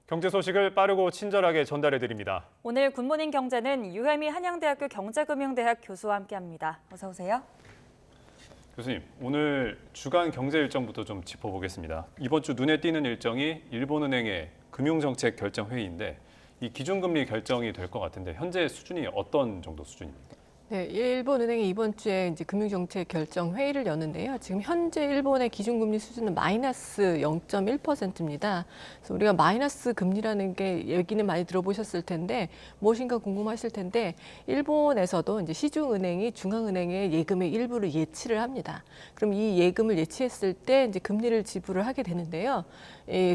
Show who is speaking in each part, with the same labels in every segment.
Speaker 1: 경제 소식을 빠르고 친절하게 전달해 드립니다.
Speaker 2: 오늘 굿모닝 경제는 유혜미 한양대학교 경제금융대학 교수와 함께합니다. 어서 오세요.
Speaker 1: 교수님, 오늘 주간 경제 일정부터 좀 짚어보겠습니다. 이번 주 눈에 띄는 일정이 일본은행의 금융정책 결정 회의인데 이 기준금리 결정이 될 것 같은데 현재 수준이 어떤 정도 수준입니까?
Speaker 3: 네, 일본은행이 이번 주에 이제 금융정책 결정 회의를 여는데요. 지금 현재 일본의 기준금리 수준은 마이너스 0.1%입니다. 그래서 우리가 마이너스 금리라는 게 얘기는 많이 들어보셨을 텐데 무엇인가 궁금하실 텐데 일본에서도 이제 시중은행이 중앙은행의 예금의 일부를 예치를 합니다. 그럼 이 예금을 예치했을 때 이제 금리를 지불을 하게 되는데요.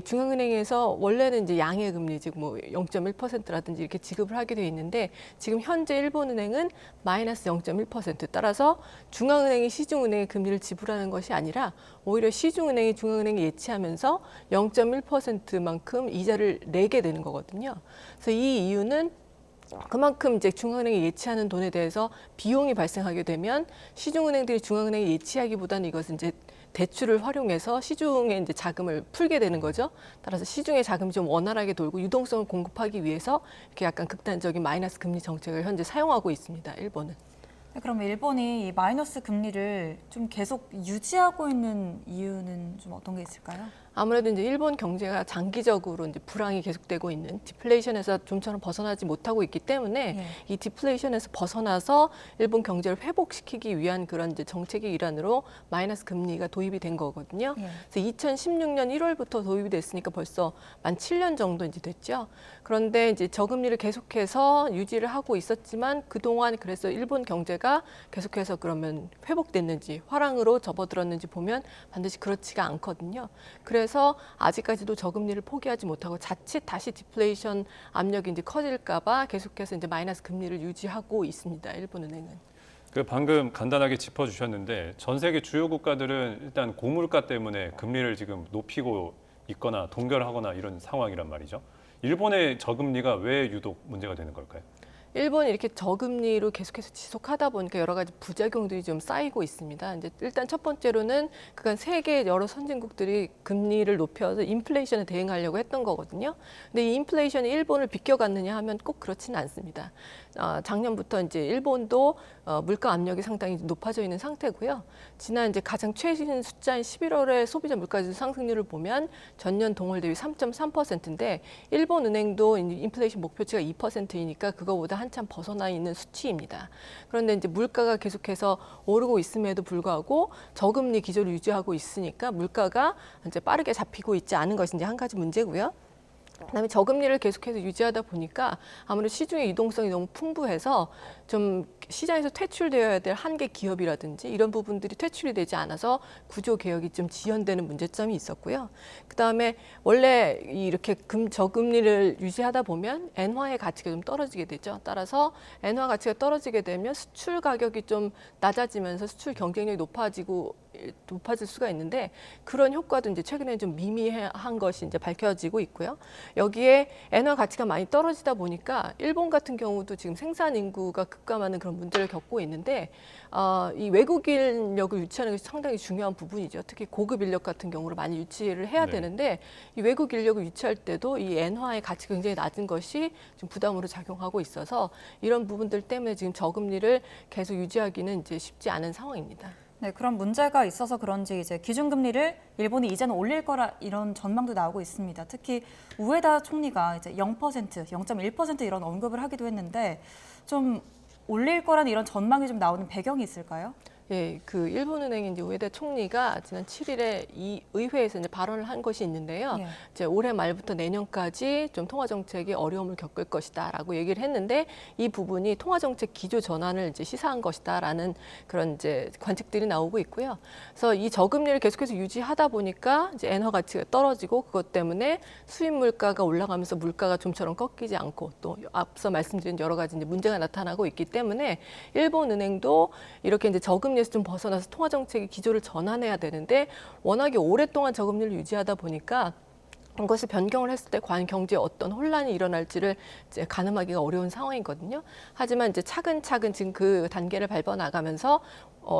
Speaker 3: 중앙은행에서 원래는 이제 양의 금리 즉 뭐 0.1%라든지 이렇게 지급을 하게 돼 있는데 지금 현재 일본은행은 마이너스 0.1% 따라서 중앙은행이 시중은행의 금리를 지불하는 것이 아니라 오히려 시중은행이 중앙은행에 예치하면서 0.1%만큼 이자를 내게 되는 거거든요. 그래서 이 이유는 그만큼 이제 중앙은행이 예치하는 돈에 대해서 비용이 발생하게 되면 시중은행들이 중앙은행에 예치하기보다는 이것은 이제 대출을 활용해서 시중에 이제 자금을 풀게 되는 거죠. 따라서 시중의 자금이 좀 원활하게 돌고 유동성을 공급하기 위해서 이렇게 약간 극단적인 마이너스 금리 정책을 현재 사용하고 있습니다. 일본은.
Speaker 2: 네, 그럼 일본이 이 마이너스 금리를 좀 계속 유지하고 있는 이유는 좀 어떤 게 있을까요?
Speaker 3: 아무래도 이제 일본 경제가 장기적으로 이제 불황이 계속되고 있는 디플레이션에서 좀처럼 벗어나지 못하고 있기 때문에 이 디플레이션에서 벗어나서 일본 경제를 회복시키기 위한 그런 이제 정책의 일환으로 마이너스 금리가 도입이 된 거거든요. 그래서 2016년 1월부터 도입이 됐으니까 벌써 만 7년 정도 이제 됐죠. 그런데 이제 저금리를 계속해서 유지를 하고 있었지만 그동안 그래서 일본 경제가 계속해서 그러면 회복됐는지 화랑으로 접어들었는지 보면 반드시 그렇지가 않거든요. 그래서 아직까지도 저금리를 포기하지 못하고 자칫 다시 디플레이션 압력이 이제 커질까봐 계속해서 이제 마이너스 금리를 유지하고 있습니다. 일본은행은.
Speaker 1: 그 방금 간단하게 짚어주셨는데 전 세계 주요 국가들은 일단 고물가 때문에 금리를 지금 높이고 있거나 동결하거나 이런 상황이란 말이죠. 일본의 저금리가 왜 유독 문제가 되는 걸까요?
Speaker 3: 일본이 이렇게 저금리로 계속해서 지속하다 보니까 여러 가지 부작용들이 좀 쌓이고 있습니다. 이제 일단 첫 번째로는 그간 세계 여러 선진국들이 금리를 높여서 인플레이션에 대응하려고 했던 거거든요. 근데 이 인플레이션이 일본을 비껴갔느냐 하면 꼭 그렇지는 않습니다. 작년부터 이제 일본도 물가 압력이 상당히 높아져 있는 상태고요. 지난 이제 가장 최신 숫자인 11월의 소비자 물가지수 상승률을 보면 전년 동월 대비 3.3%인데 일본 은행도 인플레이션 목표치가 2%이니까 그거보다 한참 벗어나 있는 수치입니다. 그런데 이제 물가가 계속해서 오르고 있음에도 불구하고 저금리 기조를 유지하고 있으니까 물가가 이제 빠르게 잡히고 있지 않은 것이 이제 한 가지 문제고요. 그다음에 저금리를 계속해서 유지하다 보니까 아무래도 시중의 유동성이 너무 풍부해서 좀 시장에서 퇴출되어야 될 한계 기업이라든지 이런 부분들이 퇴출이 되지 않아서 구조 개혁이 좀 지연되는 문제점이 있었고요. 그다음에 원래 이렇게 저금리를 유지하다 보면 엔화의 가치가 좀 떨어지게 되죠. 따라서 엔화 가치가 떨어지게 되면 수출 가격이 좀 낮아지면서 수출 경쟁력이 높아질 수가 있는데 그런 효과도 이제 최근에 좀 미미한 것이 이제 밝혀지고 있고요. 여기에 엔화 가치가 많이 떨어지다 보니까 일본 같은 경우도 지금 생산 인구가 급감하는 그런 문제를 겪고 있는데 이 외국 인력을 유치하는 것이 상당히 중요한 부분이죠. 특히 고급 인력 같은 경우를 많이 유치를 해야 되는데 이 외국 인력을 유치할 때도 이 엔화의 가치가 굉장히 낮은 것이 좀 부담으로 작용하고 있어서 이런 부분들 때문에 지금 저금리를 계속 유지하기는 이제 쉽지 않은 상황입니다.
Speaker 2: 네, 그런 문제가 있어서 그런지 이제 기준금리를 일본이 이제는 올릴 거라 이런 전망도 나오고 있습니다. 특히 우에다 총리가 이제 0%, 0.1% 이런 언급을 하기도 했는데 좀 올릴 거라는 이런 전망이 좀 나오는 배경이 있을까요?
Speaker 3: 예, 그 일본은행의 이제 우에다 총리가 지난 7일에 이 의회에서 이제 발언을 한 것이 있는데요. 이제 올해 말부터 내년까지 좀 통화 정책이 어려움을 겪을 것이다라고 얘기를 했는데 이 부분이 통화 정책 기조 전환을 이제 시사한 것이다라는 그런 이제 관측들이 나오고 있고요. 그래서 이 저금리를 계속해서 유지하다 보니까 이제 엔화 가치가 떨어지고 그것 때문에 수입 물가가 올라가면서 물가가 좀처럼 꺾이지 않고 또 앞서 말씀드린 여러 가지 이제 문제가 나타나고 있기 때문에 일본 은행도 이렇게 이제 저금리 좀 벗어나서 통화 정책의 기조를 전환해야 되는데 워낙에 오랫동안 저금리를 유지하다 보니까 이것을 변경을 했을 때 과연 경제에 어떤 혼란이 일어날지를 이제 가늠하기가 어려운 상황이거든요. 하지만 이제 차근차근 지금 그 단계를 밟아 나가면서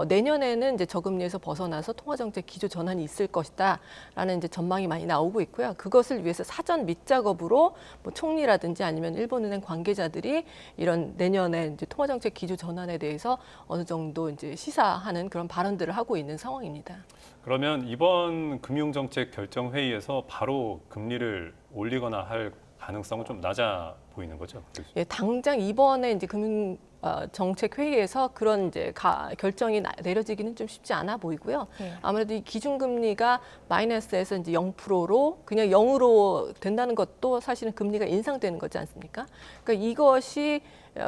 Speaker 3: 내년에는 이제 저금리에서 벗어나서 통화정책 기조 전환이 있을 것이다라는 이제 전망이 많이 나오고 있고요. 그것을 위해서 사전 밑작업으로 뭐 총리라든지 아니면 일본은행 관계자들이 이런 내년에 이제 통화정책 기조 전환에 대해서 어느 정도 이제 시사하는 그런 발언들을 하고 있는 상황입니다.
Speaker 1: 그러면 이번 금융정책 결정 회의에서 바로 금리를 올리거나 할 가능성은 좀 낮아 보이는 거죠?
Speaker 3: 예, 당장 이번에 이제 정책 회의에서 그런 이제 결정이 내려지기는 좀 쉽지 않아 보이고요.
Speaker 2: 네.
Speaker 3: 아무래도 이 기준금리가 마이너스에서 이제 0%로 그냥 0으로 된다는 것도 사실은 금리가 인상되는 거지 않습니까? 그러니까 이것이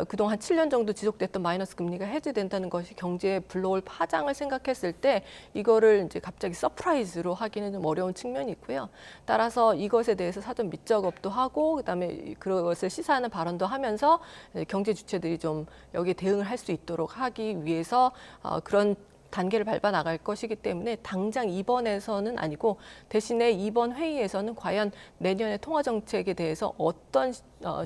Speaker 3: 그동안 7년 정도 지속됐던 마이너스 금리가 해제된다는 것이 경제에 불러올 파장을 생각했을 때 이거를 이제 갑자기 서프라이즈로 하기는 좀 어려운 측면이 있고요. 따라서 이것에 대해서 사전 밑작업도 하고 그다음에 그것을 시사하는 발언도 하면서 경제 주체들이 좀 여기에 대응을 할 수 있도록 하기 위해서 그런 단계를 밟아 나갈 것이기 때문에 당장 이번에서는 아니고 대신에 이번 회의에서는 과연 내년의 통화 정책에 대해서 어떤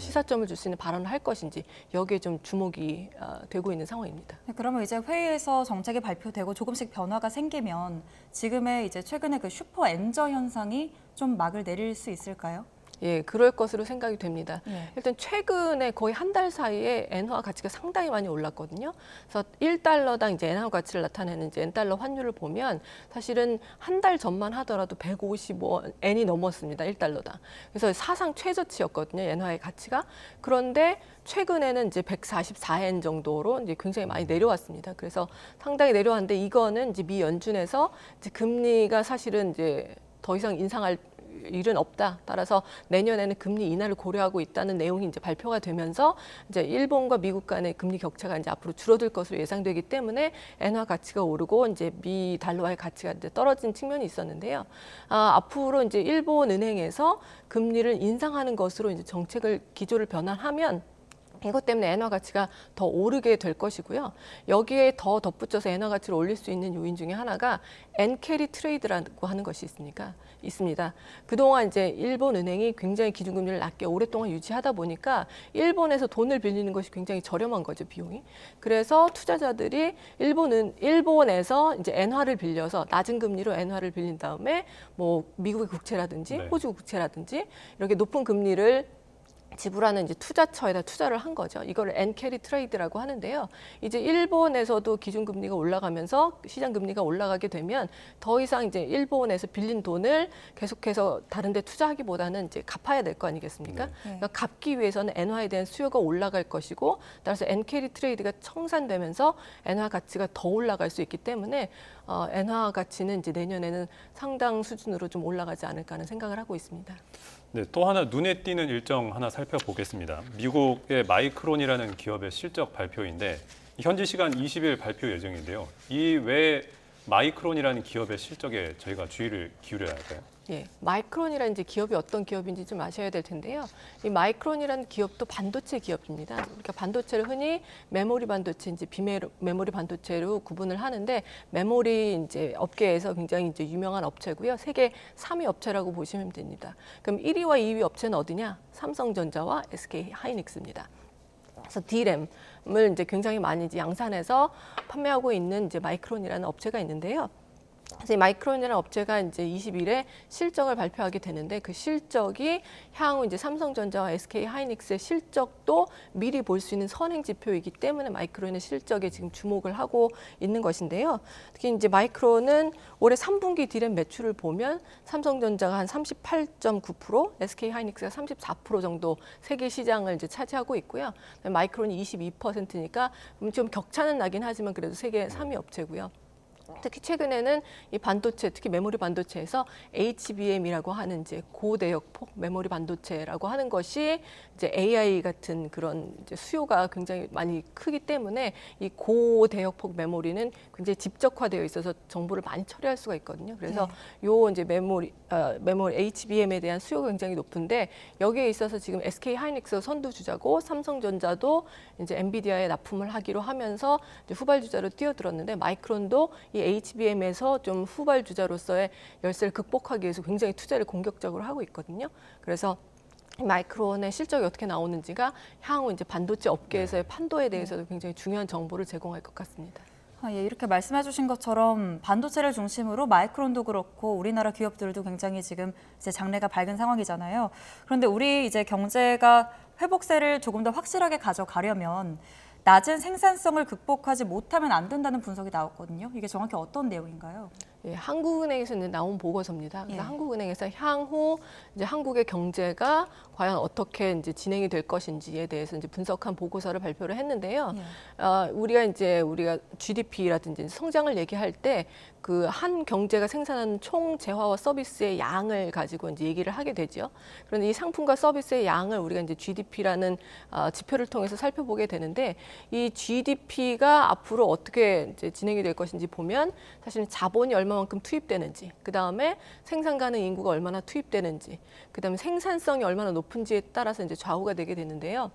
Speaker 3: 시사점을 줄 수 있는 발언을 할 것인지 여기에 좀 주목이 되고 있는 상황입니다.
Speaker 2: 네, 그러면 이제 회의에서 정책이 발표되고 조금씩 변화가 생기면 지금의 이제 최근에 그 슈퍼 엔저 현상이 좀 막을 내릴 수 있을까요?
Speaker 3: 예, 그럴 것으로 생각이 됩니다.
Speaker 2: 네.
Speaker 3: 일단 최근에 거의 한 달 사이에 엔화 가치가 상당히 많이 올랐거든요. 그래서 1달러당 이제 엔화 가치를 나타내는 이제 엔달러 환율을 보면 사실은 한 달 전만 하더라도 155엔이 넘었습니다. 1달러당. 그래서 사상 최저치였거든요. 엔화의 가치가. 그런데 최근에는 이제 144엔 정도로 이제 굉장히 많이 내려왔습니다. 그래서 상당히 내려왔는데 이거는 이제 미 연준에서 이제 금리가 사실은 이제 더 이상 인상할 일은 없다. 따라서 내년에는 금리 인하를 고려하고 있다는 내용이 이제 발표가 되면서 이제 일본과 미국 간의 금리 격차가 이제 앞으로 줄어들 것으로 예상되기 때문에 엔화 가치가 오르고 이제 미 달러화의 가치가 이제 떨어진 측면이 있었는데요. 앞으로 이제 일본 은행에서 금리를 인상하는 것으로 이제 정책을 기조를 변환하면 이것 때문에 엔화 가치가 더 오르게 될 것이고요. 여기에 더 덧붙여서 엔화 가치를 올릴 수 있는 요인 중에 하나가 엔캐리 트레이드라고 하는 것이 있습니다. 그동안 이제 일본 은행이 굉장히 기준금리를 낮게 오랫동안 유지하다 보니까 일본에서 돈을 빌리는 것이 굉장히 저렴한 거죠, 비용이. 그래서 투자자들이 일본에서 이제 엔화를 빌려서 낮은 금리로 엔화를 빌린 다음에 뭐 미국의 국채라든지
Speaker 1: 네.
Speaker 3: 호주 국채라든지 이렇게 높은 금리를 지불하는 이제 투자처에다 투자를 한 거죠. 이걸 엔캐리 트레이드라고 하는데요. 이제 일본에서도 기준금리가 올라가면서 시장금리가 올라가게 되면 더 이상 이제 일본에서 빌린 돈을 계속해서 다른 데 투자하기보다는 이제 갚아야 될 거 아니겠습니까?
Speaker 1: 네.
Speaker 3: 그러니까 갚기 위해서는 엔화에 대한 수요가 올라갈 것이고 따라서 엔캐리 트레이드가 청산되면서 엔화 가치가 더 올라갈 수 있기 때문에 엔화 가치는 이제 내년에는 상당 수준으로 좀 올라가지 않을까 하는 생각을 하고 있습니다.
Speaker 1: 네, 또 하나 눈에 띄는 일정 하나 살펴보겠습니다. 미국의 마이크론이라는 기업의 실적 발표인데 현지 시간 20일 발표 예정인데요. 이 왜 마이크론이라는 기업의 실적에 저희가 주의를 기울여야 할까요?
Speaker 3: 예, 마이크론이라는 이제 기업이 어떤 기업인지 좀 아셔야 될 텐데요. 이 마이크론이라는 기업도 반도체 기업입니다. 그러니까 반도체를 흔히 메모리 반도체인지 비메모리 반도체로 구분을 하는데 메모리 이제 업계에서 굉장히 이제 유명한 업체고요. 세계 3위 업체라고 보시면 됩니다. 그럼 1위와 2위 업체는 어디냐? 삼성전자와 SK 하이닉스입니다. 그래서 D램을 이제 굉장히 많이 이제 양산해서 판매하고 있는 이제 마이크론이라는 업체가 있는데요. 그래서 이 마이크론이라는 업체가 이제 20일에 실적을 발표하게 되는데 그 실적이 향후 이제 삼성전자와 SK 하이닉스의 실적도 미리 볼 수 있는 선행 지표이기 때문에 마이크론의 실적에 지금 주목을 하고 있는 것인데요. 특히 이제 마이크론은 올해 3분기 D램 매출을 보면 삼성전자가 한 38.9%, SK 하이닉스가 34% 정도 세계 시장을 이제 차지하고 있고요. 마이크론이 22%니까 좀 격차는 나긴 하지만 그래도 세계 3위 업체고요. 특히 최근에는 이 반도체, 특히 메모리 반도체에서 HBM이라고 하는 이제 고대역폭 메모리 반도체라고 하는 것이 이제 AI 같은 그런 이제 수요가 굉장히 많이 크기 때문에 이 고대역폭 메모리는 굉장히 집적화되어 있어서 정보를 많이 처리할 수가 있거든요. 그래서 요 이제 메모리 HBM에 대한 수요가 굉장히 높은데 여기에 있어서 지금 SK 하이닉스가 선두주자고 삼성전자도 이제 엔비디아에 납품을 하기로 하면서 이제 후발주자로 뛰어들었는데 마이크론도 이 HBM에서 좀 후발주자로서의 열세를 극복하기 위해서 굉장히 투자를 공격적으로 하고 있거든요. 그래서 마이크론의 실적이 어떻게 나오는지가 향후 이제 반도체 업계에서의 판도에 대해서도 굉장히 중요한 정보를 제공할 것 같습니다.
Speaker 2: 예, 이렇게 말씀해 주신 것처럼 반도체를 중심으로 마이크론도 그렇고 우리나라 기업들도 굉장히 지금 이제 장래가 밝은 상황이잖아요. 그런데 우리 이제 경제가 회복세를 조금 더 확실하게 가져가려면 낮은 생산성을 극복하지 못하면 안 된다는 분석이 나왔거든요. 이게 정확히 어떤 내용인가요?
Speaker 3: 예, 한국은행에서 이제 나온 보고서입니다. 그래서
Speaker 2: 예.
Speaker 3: 한국은행에서 향후 이제 한국의 경제가 과연 어떻게 이제 진행이 될 것인지에 대해서 이제 분석한 보고서를 발표를 했는데요. 우리가 GDP라든지 성장을 얘기할 때 그 한 경제가 생산하는 총 재화와 서비스의 양을 가지고 이제 얘기를 하게 되죠. 그런데 이 상품과 서비스의 양을 우리가 이제 GDP라는 지표를 통해서 살펴보게 되는데 이 GDP가 앞으로 어떻게 이제 진행이 될 것인지 보면 사실은 자본이 얼마만큼 투입되는지, 그 다음에 생산 가능 인구가 얼마나 투입되는지, 그 다음에 생산성이 얼마나 높은지에 따라서 이제 좌우가 되게 되는데요.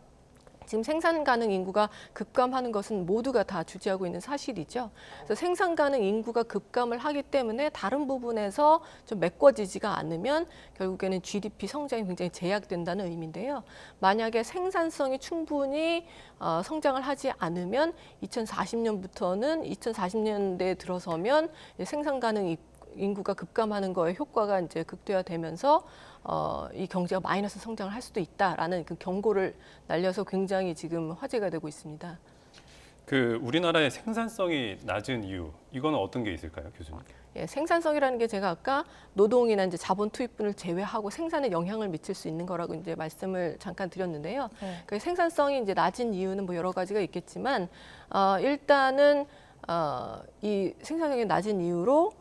Speaker 3: 지금 생산 가능 인구가 급감하는 것은 모두가 다 주지하고 있는 사실이죠. 그래서 생산 가능 인구가 급감을 하기 때문에 다른 부분에서 좀 메꿔지지가 않으면 결국에는 GDP 성장이 굉장히 제약된다는 의미인데요. 만약에 생산성이 충분히 성장을 하지 않으면 2040년부터는 2040년대에 들어서면 생산 가능 인구가 급감하는 거에 효과가 이제 극대화되면서 이 경제가 마이너스 성장을 할 수도 있다라는 그 경고를 날려서 굉장히 지금 화제가 되고 있습니다.
Speaker 1: 그 우리나라의 생산성이 낮은 이유, 이거는 어떤 게 있을까요, 교수님?
Speaker 3: 예, 생산성이라는 게 제가 아까 노동이나 이제 자본 투입분을 제외하고 생산에 영향을 미칠 수 있는 거라고 이제 말씀을 잠깐 드렸는데요. 그 생산성이 이제 낮은 이유는 뭐 여러 가지가 있겠지만 일단은 이 생산성이 낮은 이유로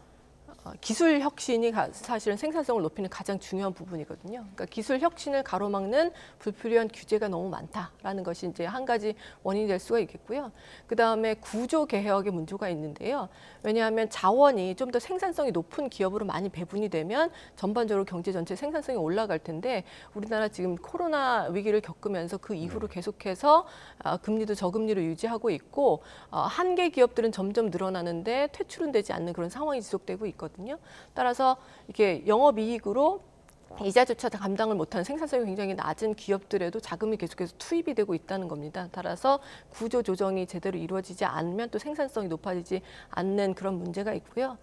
Speaker 3: 기술 혁신이 사실은 생산성을 높이는 가장 중요한 부분이거든요. 그러니까 기술 혁신을 가로막는 불필요한 규제가 너무 많다라는 것이 이제 한 가지 원인이 될 수가 있겠고요. 그 다음에 구조 개혁의 문제가 있는데요. 왜냐하면 자원이 좀 더 생산성이 높은 기업으로 많이 배분이 되면 전반적으로 경제 전체 생산성이 올라갈 텐데 우리나라 지금 코로나 위기를 겪으면서 그 이후로 계속해서 금리도 저금리로 유지하고 있고 한계 기업들은 점점 늘어나는데 퇴출은 되지 않는 그런 상황이 지속되고 있거든요. 따라서 이렇게 영업이익으로 이자조차 감당을 못하는 생산성이 굉장히 낮은 기업들에도 자금이 계속해서 투입이 되고 있다는 겁니다. 따라서 구조 조정이 제대로 이루어지지 않으면 또 생산성이 높아지지 않는 그런 문제가 있고요.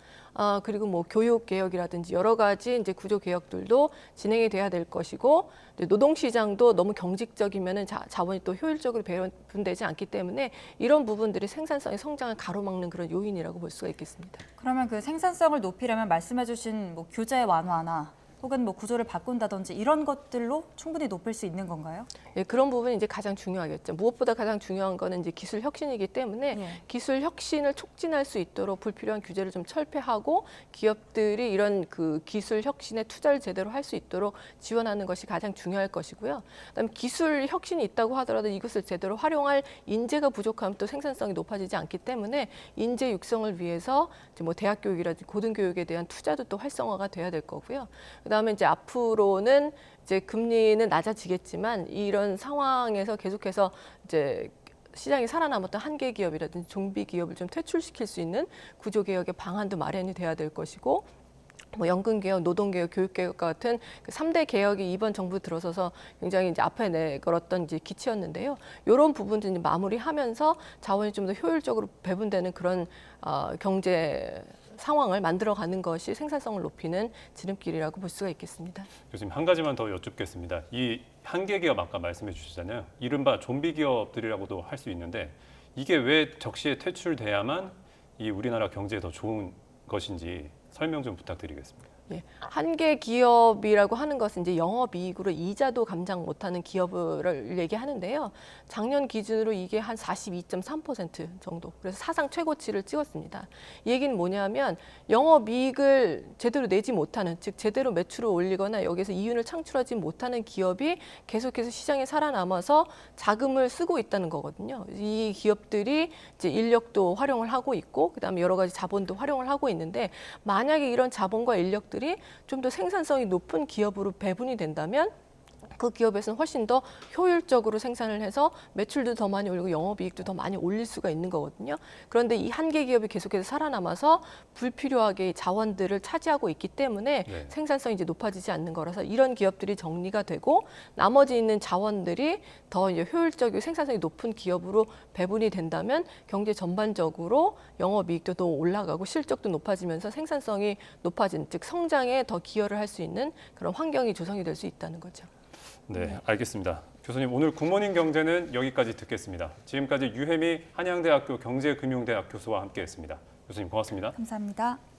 Speaker 3: 그리고 뭐 교육 개혁이라든지 여러 가지 이제 구조 개혁들도 진행이 돼야 될 것이고 노동 시장도 너무 경직적이면은 자원이 또 효율적으로 배분되지 않기 때문에 이런 부분들이 생산성의 성장을 가로막는 그런 요인이라고 볼 수가 있겠습니다.
Speaker 2: 그러면 그 생산성을 높이려면 말씀해주신 뭐 규제 완화나 혹은 뭐 구조를 바꾼다든지 이런 것들로 충분히 높일 수 있는 건가요?
Speaker 3: 예, 그런 부분이 이제 가장 중요하겠죠. 무엇보다 가장 중요한 거는 이제 기술 혁신이기 때문에 기술 혁신을 촉진할 수 있도록 불필요한 규제를 좀 철폐하고 기업들이 이런 그 기술 혁신에 투자를 제대로 할 수 있도록 지원하는 것이 가장 중요할 것이고요. 그다음에 기술 혁신이 있다고 하더라도 이것을 제대로 활용할 인재가 부족하면 또 생산성이 높아지지 않기 때문에 인재 육성을 위해서 이제 뭐 대학 교육이라든지 고등교육에 대한 투자도 또 활성화가 돼야 될 거고요. 그다음에 이제 앞으로는 이제 금리는 낮아지겠지만 이런 상황에서 계속해서 이제 시장이 살아남았던 한계 기업이라든지 좀비 기업을 좀 퇴출시킬 수 있는 구조 개혁의 방안도 마련이 돼야 될 것이고 뭐 연금 개혁, 노동 개혁, 교육 개혁 같은 그 3대 개혁이 이번 정부 들어서서 굉장히 이제 앞에 내걸었던 이제 기치였는데요. 이런 부분들 이제 마무리하면서 자원이 좀 더 효율적으로 배분되는 그런 경제 상황을 만들어가는 것이 생산성을 높이는 지름길이라고 볼 수가 있겠습니다.
Speaker 1: 교수님 한 가지만 더 여쭙겠습니다. 이 한계 기업 아까 말씀해 주셨잖아요. 이른바 좀비 기업들이라고도 할 수 있는데 이게 왜 적시에 퇴출돼야만 이 우리나라 경제에 더 좋은 것인지 설명 좀 부탁드리겠습니다.
Speaker 3: 예, 한계 기업이라고 하는 것은 이제 영업이익으로 이자도 감당 못하는 기업을 얘기하는데요. 작년 기준으로 이게 한 42.3% 정도, 그래서 사상 최고치를 찍었습니다. 이 얘기는 뭐냐면 영업이익을 제대로 내지 못하는, 즉 제대로 매출을 올리거나 여기서 이윤을 창출하지 못하는 기업이 계속해서 시장에 살아남아서 자금을 쓰고 있다는 거거든요. 이 기업들이 이제 인력도 활용을 하고 있고, 그다음에 여러 가지 자본도 활용을 하고 있는데 만약에 이런 자본과 인력들이 좀 더 생산성이 높은 기업으로 배분이 된다면 그 기업에서는 훨씬 더 효율적으로 생산을 해서 매출도 더 많이 올리고 영업이익도 더 많이 올릴 수가 있는 거거든요. 그런데 이 한 개 기업이 계속해서 살아남아서 불필요하게 자원들을 차지하고 있기 때문에
Speaker 1: 네.
Speaker 3: 생산성이 이제 높아지지 않는 거라서 이런 기업들이 정리가 되고 나머지 있는 자원들이 더 이제 효율적이고 생산성이 높은 기업으로 배분이 된다면 경제 전반적으로 영업이익도 더 올라가고 실적도 높아지면서 생산성이 높아진, 즉 성장에 더 기여를 할 수 있는 그런 환경이 조성이 될 수 있다는 거죠.
Speaker 1: 네, 알겠습니다. 교수님, 오늘 굿모닝 경제는 여기까지 듣겠습니다. 지금까지 유혜미 한양대학교 경제금융대학 교수와 함께했습니다. 교수님 고맙습니다.
Speaker 2: 감사합니다.